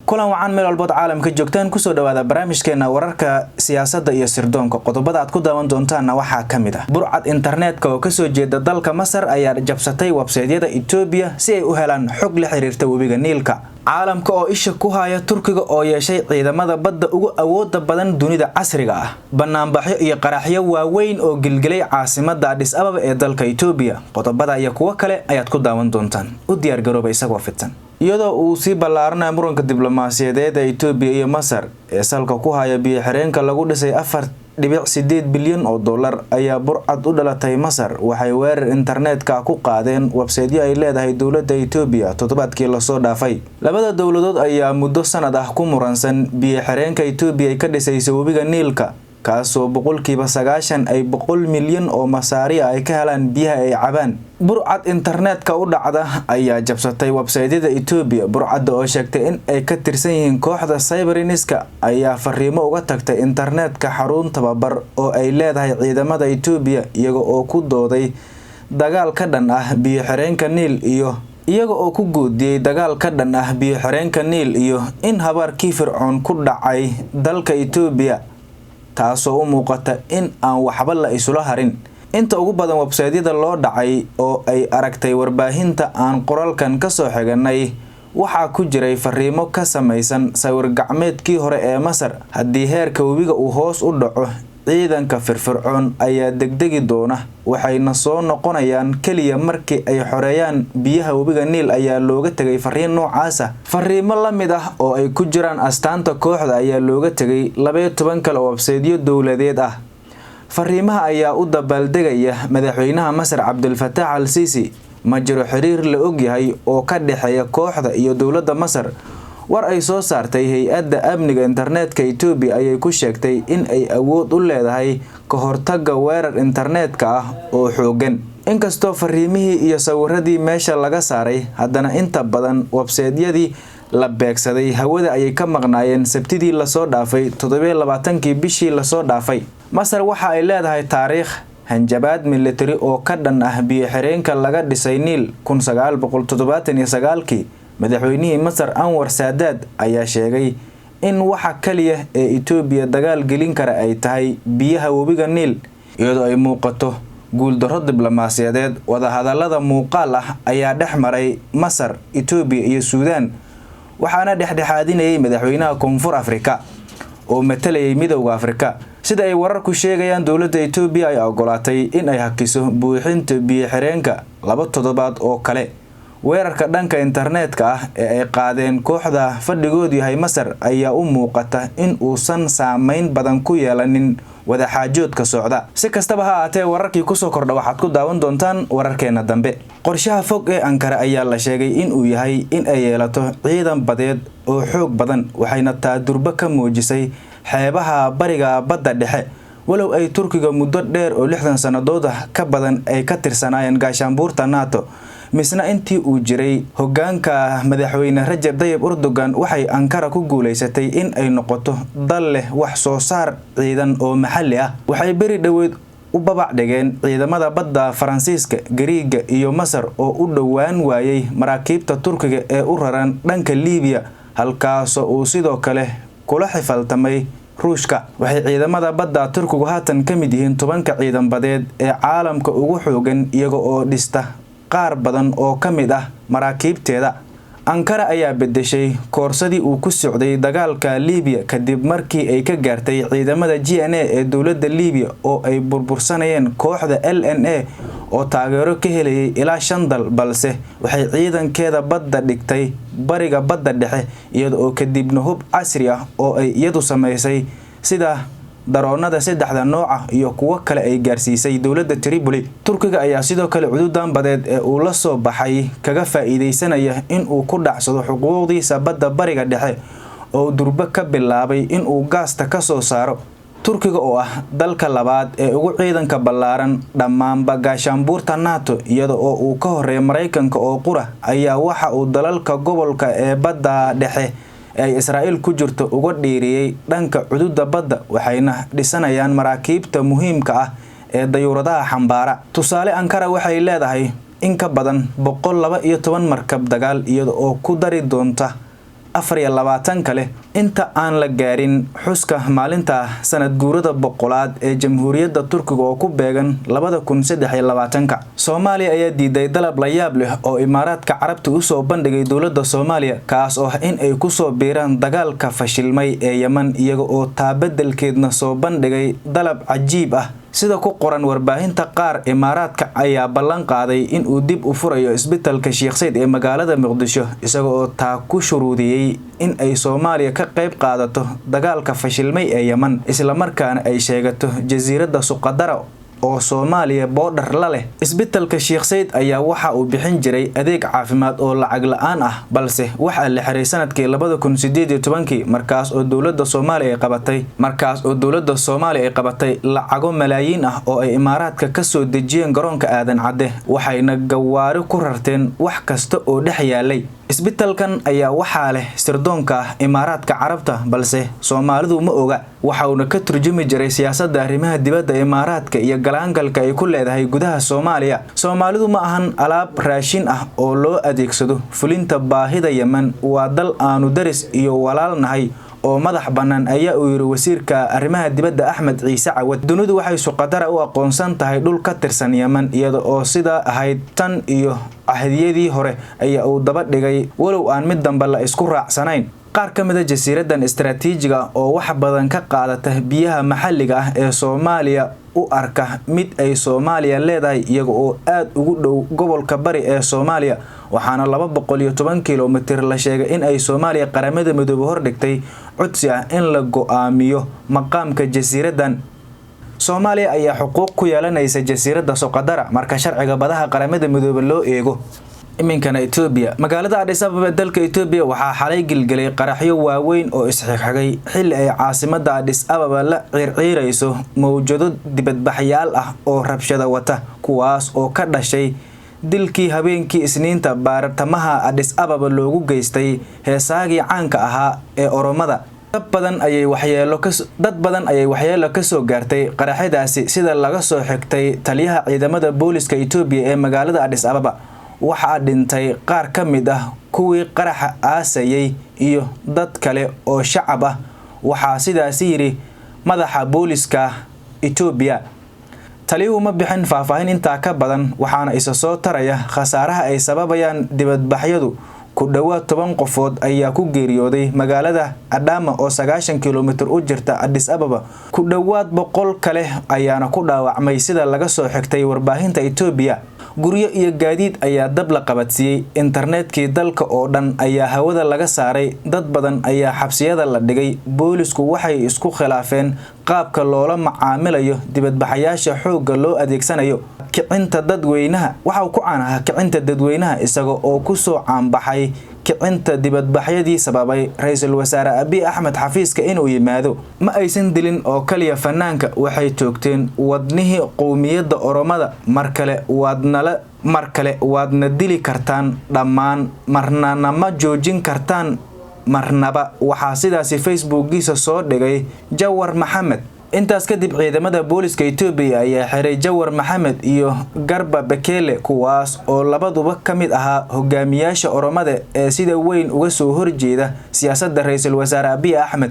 kulan wacan meel walba caalamka joogtaan ku soo dhawaada barnaamijkeena wararka siyaasadda iyo sirdoonka qodobada aad ku daawan doontaan waxa kamid ah burcad internetka oo ka soo jeeda dalka Masar ayaa jabsatay website-yada Ethiopia si ay u helaan xog la xiriirta webiga Niilka caalamka oo isha ku haya Turkiga oo yeeshay ciidamada badda ugu awoodda badan dunida casriga ah banaanbaxyo iyo qaraxyo waaweyn oo gilgilay caasimadda Addis Ababa ee dalka Ethiopia qodobada iyo kuwa kale ayaad ku daawan doontaan u diyaar garooba isagoo fidsan iyadoo uu si ballaaranay muranka diblomaasiyadeed ee Ethiopia iyo Masar ee salka ku haya biyo xireenka lagu dhisay 4.8 bilyan oo dollar ayaa burcad u dhalatay Masar waxay weerar internetka ku qaadeen website-yo ay leedahay dawladda Ethiopia toddobaadkii la soo dhaafay labada dawladood ayaa muddo sanad ah ku muransan biyo xireenka Ethiopia ay ka dhisayso webiga Niilka kaasoo 90% ay 100 milyan oo Masaari ay ka helaan biyaha ay cabaan burcad internetka u dhacda ayaa jabsatay website-yada Ethiopia burcad oo sheegtay in ay ka tirsan yihiin kooxda Cyberiniska ayaa fariimo uga tagtay internetka xarun tababar oo ay leedahay ciidamada Ethiopia iyaga oo ku dooday dagaal ka dhan ah biyo xireenka Niil iyaga oo ku guudiyay dagaal ka dhan ah biyo xireenka Niil iyo in habaarkii Fircoon ku dhacay dalka Ethiopia taasoo u muuqata in aan waxba la isula harin inta ugu badan website-yada loo dhacay oo ay aragtay warbaahinta aan qoraalkan ka soo xiganay waxaa ku jiray fariimo ka samaysan sawir gacmeedkii hore ee Masar haddii heerka webiga uu hoos u dhaco ciidanka Fircoon ayaa degdegi doona waxayna soo noqonayaan kaliya markii ay xoreeyaan biyaha webiga Niil ayaa looga tagay fariin noocaas ah fariimo la mid ah oo ay ku jiraan astaanta kooxda ayaa looga tagay 12 kale website-yo dawladeed ah fariimaha ayaa u dabaaldegaya madaxweynaha Masar Abdel Fattah al-Sisi ma jiro xiriir la og yahay oo ka dhaxeeya kooxda iyo dawladda Masar war ay soo saartay hay'adda amniga internetka Ethiopia ayay ku sheegtay in ay awood u leedahay ka hortagga weerar internetka ah oo xoogan inkastoo fariimihii iyo sawiradii meesha laga saaray haddana inta badan website-yadii la beegsaday hawada ayay ka maqnaayeen sabtidii la soo dhaafay 27kii bishii la soo dhaafay Masar waxa ay leedahay taariikh hanjabaad military oo ka dhan ah biyo xireenka laga dhisay Niil 1979kii madaxweynihii Masar Anwar Sadat ayaa sheegay in waxa kaliya ee Ethiopia dagaal gelin kara ay tahay biyaha webiga Niil iyadoo ay muuqato guul darro diblomaasiyadeed wada hadallada muuqaal ah ayaa dhexmaray Masar Ethiopia iyo Suudaan waxaana dhexdhexaadinayay madaxweynaha Koonfur Afrika oo matalayay Midowga Afrika sida ay wararku sheegayaan dawladda Ethiopia ay ogolaatay in ay hakiso buuxinta biyo xireenka 2 toddobaad oo kale weerarka dhanka internetka ah ee ay qaadeen kooxda fadhigood yahay Masar ayaa u muuqata in uusan saameyn badan ku yeelanin wada xaajoodka socda si kastaba ha ahaatee wararkii ku soo kordha waxaad ku daawan doontaan wararkeena dambe qorshaha fog ee Ankara ayaa la sheegay in uu yahay in ay yeelato ciidan badeed oo xoog badan waxayna taadurba ka muujisay xeebaha bariga badda dhexe walow ay Turkiga muddo dheer oo 60 sanadood ka badan ay ka tirsanaayeen gaashaanbuurta NATO misna intii uu jiray hoggaanka madaxweyne Rajab Tayyip Erdogan waxay Ankara ku guuleysatay in ay noqoto dal leh wax soo saar ciidan oo maxalli ah waxay bari dhaweed u babac dhigeen ciidamada badda Faransiiska Gariiga iyo Masar oo u dhawaan waayay maraakiibta Turkiga ee u raran dhanka Liibiya halkaas oo sidoo kale kula xifaltamay Ruushka waxay ciidamada badda Turkigu haatan ka mid yihiin 10 ciidan badeed ee caalamka ugu xoogan iyaga oo dhista qaar badan oo ka mid ah maraakiibteeda Ankara ayaa bedeshay koorsadii uu ku socday dagaalka Liibiya kadib markii ay ka gaartay ciidamada GNA ee dawladda Liibiya oo ay burbursanayeen kooxda LNA oo taageero ka helayay ilaa 5 dal balse waxay ciidankeeda badda dhigtay bariga badda dhexe iyadoo kadibna hub casri ah oo ay iyadu sameysay sida daroonada saddexda nooc ah iyo kuwa kale ay gaarsiisay dawladda Tripoli Turkiga ayaa sidoo kale cududan badeed ee uu la soo baxay kaga faa'iideysanaya in uu ku dhacsado xuquuqdiisa badda bariga dhexe oo durba ka bilaabay in uu gaasta ka soo saaro Turkiga oo ah dalka labaad ee ugu ciidanka ballaaran dhammaan gaashaanbuurta NATO iyada oo uu ka horeeyay Mareykanka oo qura ayaa waxa uu dalalka gobolka ee badda dhexe ay Israa'iil ku jirto uga dhiiriyay dhanka xuduudda badda waxayna dhisanayaan maraakiibta muhiimka ah ee dayuuradaha xambaara tusaale Ankara waxay leedahay in ka badan 112 markab dagaal iyada oo ku dari doonta 24 kale inta aan la gaarin xuska maalinta sanad guurada 100aad ee Jamhuuriyadda Turkiga oo ku beegan 2023. Soomaaliya ayaa diiday dalab la yaab leh oo Imaaraadka Carabta u soo bandhigay dowladda Soomaaliya kaas oo in ay ku soo biiraan dagaalka fashilmay ee Yemen iyaga oo taabadelkeedna soo bandhigay dalab cajiib ah. sida ku qoran warbaahinta qaar Imaaraadka ayaa ballan qaaday in uu dib u furayo isbitaalka Sheikh Said ee magaalada Muqdisho isaga oo taa ku shuruudiyay in ay Soomaaliya ka qayb qaadato dagaalka fashilmay ee Yemen isla markaana ay sheegato jasiiradda Suqadara oo Soomaaliya border la leh. Isbitaalka Sheikh Said ayaa waxa uu bixin jiray adeeg caafimaad oo lacag la'aan ah balse waxa la xiray sanadkii 2018 markaas oo dowladda Soomaaliya ay qabatay lacago malaayiin ah oo ay Imaaraadka ka soo dejiyeen garoonka Aadan Cadde waxayna gawaari ku rarteen wax kasta oo dhex yaalay. isbitaalkan ayaa waxaa leh sirdoonka Imaaraadka Carabta balse Soomaalidu ma oga waxa uu ka turjumi jiray siyaasadda arrimaha dibadda Imaaraadka iyo galaangalka ay ku leedahay gudaha Soomaaliya. Soomaalidu ma ahan alaab raashin ah oo loo adeegsado fulinta baahida Yemen waa dal aanu daris iyo walaalnahay oo madax banaan ayaa uu yiri wasiirka arrimaha dibadda Axmed Ciise Cawad. Dunidu waxay Suqadara u aqoonsan tahay dhul ka tirsan Yemen iyada oo sida ahayd tan iyo ahdiyadii hore ayaa uu daba dhigay walow aan mid dambe la isku raacsanayn. qaar ka mid ah jasiiradan istiraatiijiga oo wax badan ka qaadata biyaha maxalliga ah ee Soomaaliya u arka mid ay Soomaaliya leedahay iyaga oo aad ugu dhow gobolka bari ee Soomaaliya waxaana 210 kiiloomitir la sheegay in ay Soomaaliya qaramada midoobe hor dhigtay codsi ah in la go'aamiyo maqaamka jasiiradan. Soomaaliya ayaa xuquuq ku yeelanaysa jasiiradda Suqadara marka sharciga badaha qaramada midoobe loo eego. iminkana Ethiopia magaalada Addis Ababa dalka Ethiopia waxaa xalay gilgalay qaraxyo waaweyn oo isxigxigay xilli ay caasimadda Addis Ababa la circiirayso mawjado dibadbaxyaal ah oo rabshado wata kuwaas oo ka dhashay dilkii habeenkii Isniinta baartamaha Addis Ababa loogu geystay heesaagii caanka ahaa ee Oromada. dad badan ayay waxyeelo ka soo gaartay qaraxyadaasi sida laga soo xigtay taliyaha ciidamada booliska Ethiopia ee magaalada Addis Ababa. waxaa dhintay qaar ka mid ah kuwii qaraxa aasayay iyo dad kale oo shacab ah waxaa sidaas yiri madaxa booliska Ethiopia. taliyuhu ma bixin faahfaahin intaa ka badan waxaana isa soo taraya khasaaraha ay sababayaan dibadbaxyadu. ku dhawaad 10 qofood ayaa ku geeriyooday magaalada Adama oo 90 kiiloomitir u jirta Addis Ababa. ku dhawaad 100 kale ayaana ku dhaawacmay sida laga soo xigtay warbaahinta Ethiopia. guryo iyo gaadiid ayaa dab la qabatiyay internetkii dalka oo dhan ayaa hawada laga saaray dad badan ayaa xabsiyada la dhigay. boolisku waxay isku khilaafeen qaabka loola macaamilayo dibadbaxayaasha xoogga loo adeegsanayo. kicinta dadweynaha waxa uu ku caanaha kicinta dadweynaha isaga oo ku soo caanbaxay kicinta dibadbaxyadii sababay ra'iisul wasaare Abiy Ahmed xafiiska inuu yimaado. ma aysan dilin oo kaliya fanaanka waxay toogteen wadnihii qowmiyadda Oromada mar kale waadna dili kartaan dhammaan marnana ma joojin kartaan marnaba waxaa sidaasi Facebookiisa soo dhigay Jawar Maxamed. intaas kadib ciidamada booliska Ethiopia ayaa xiray Jawar Maxamed iyo Garba Bekele kuwaas oo labaduba ka mid ahaa hogaamiyaasha Oromada ee sida weyn uga soo horjeeda siyaasadda ra'iisul wasaare Abiy Ahmed.